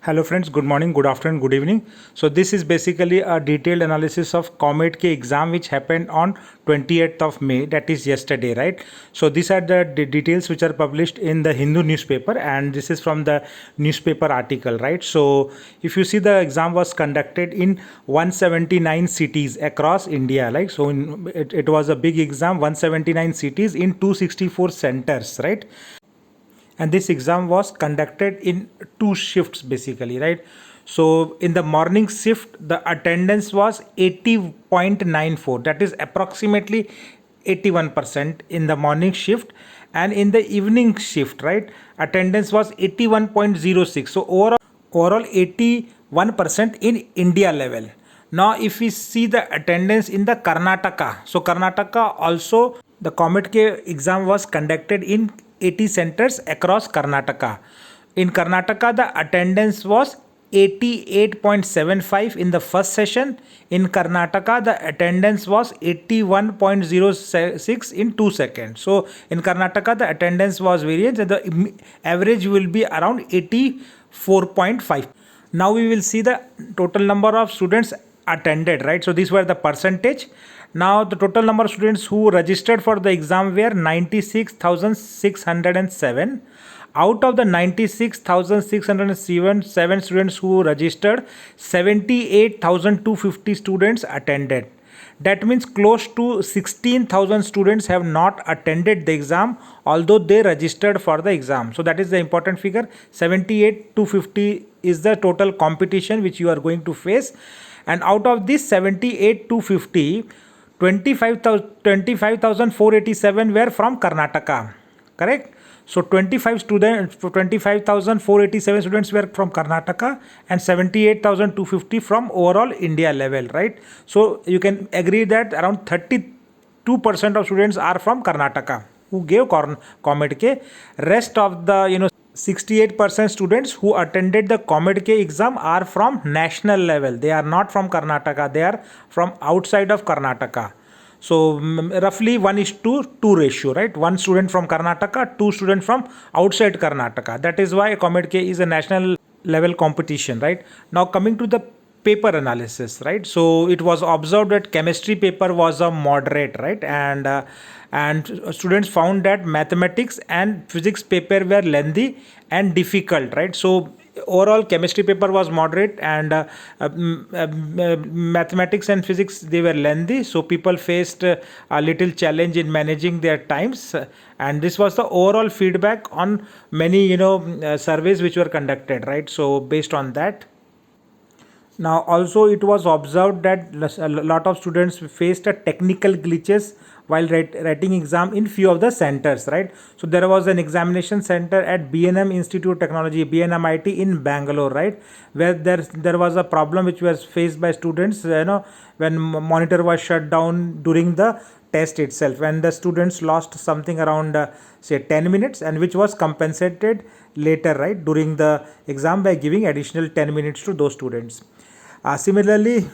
Hello friends, good morning, good afternoon, good evening. So this is basically a detailed analysis of Comedk exam which happened on 28th of May, that is yesterday, right? So these are the details which are published in the Hindu newspaper, and this is from the newspaper article, right? So if you see, the exam was conducted in 179 cities across India, like so it was a big exam, 179 cities in 264 centers, right? And this exam was conducted in two shifts basically, right? So in the morning shift the attendance was 80.94, that is approximately 81% in the morning shift, and in the evening shift, right, attendance was 81.06. So overall 81% in India level. Now if we see the attendance in the Karnataka, so Karnataka also, the Comedk exam was conducted in 80 centers across Karnataka. In Karnataka, the attendance was 88.75 in the first session. In Karnataka, the attendance was 81.06 in 2 seconds. So in Karnataka, the attendance was variance and the average will be around 84.5. Now we will see the total number of students attended, right? So these were the percentage. Now the total number of students who registered for the exam were 96,607. Out of the 96,607 students who registered, 78,250 students attended. That means close to 16,000 students have not attended the exam although they registered for the exam. So that is the important figure. 78,250 is the total competition which you are going to face. And out of this 78,250, 25,487 were from Karnataka, correct? So 25,487 students were from Karnataka and 78,250 from overall India level, right? So you can agree that around 32% of students are from Karnataka who gave Comedk. Rest of the 68% students who attended the Comedk exam are from national level. They are not from Karnataka. They are from outside of Karnataka. So roughly 1:2 ratio, right? One student from Karnataka, two students from outside Karnataka. That is why Comedk is a national level competition, right? Now coming to the paper analysis, right? So it was observed that chemistry paper was a moderate, right? And students found that mathematics and physics paper were lengthy and difficult, right? So overall chemistry paper was moderate, and mathematics and physics, they were lengthy, so people faced a little challenge in managing their times. And this was the overall feedback on many surveys which were conducted, right? So based on that, now also it was observed that a lot of students faced a technical glitches while writing exam in few of the centers, right? So there was an examination center at BNM Institute of Technology, BNMIT in Bangalore, right, where there was a problem which was faced by students, when monitor was shut down during the test itself, when the students lost something around say 10 minutes, and which was compensated later, right, during the exam by giving additional 10 minutes to those students. Similarly,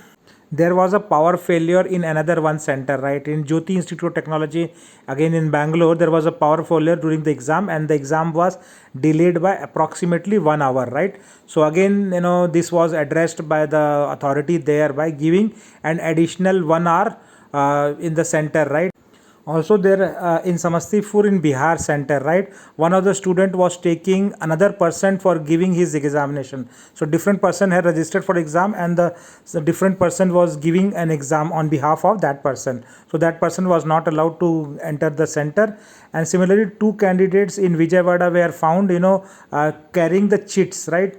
there was a power failure in another one center, right, in Jyoti Institute of Technology, again in Bangalore. There was a power failure during the exam, and the exam was delayed by approximately 1 hour, right? So again, this was addressed by the authority there by giving an additional 1 hour in the center, right? Also there in Samastipur in Bihar center, right, one of the student was taking another person for giving his examination. So different person had registered for exam, and the different person was giving an exam on behalf of that person. So that person was not allowed to enter the center. And similarly, two candidates in Vijayawada were found carrying the cheats, right,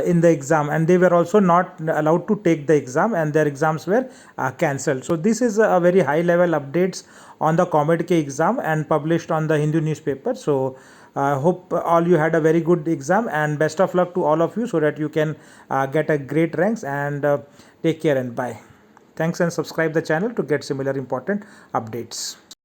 in the exam, and they were also not allowed to take the exam, and their exams were cancelled. So this is a very high level updates on the Comedk exam and published on the Hindu newspaper. So I hope all you had a very good exam, and best of luck to all of you so that you can get a great ranks, and take care and bye. Thanks, and subscribe the channel to get similar important updates.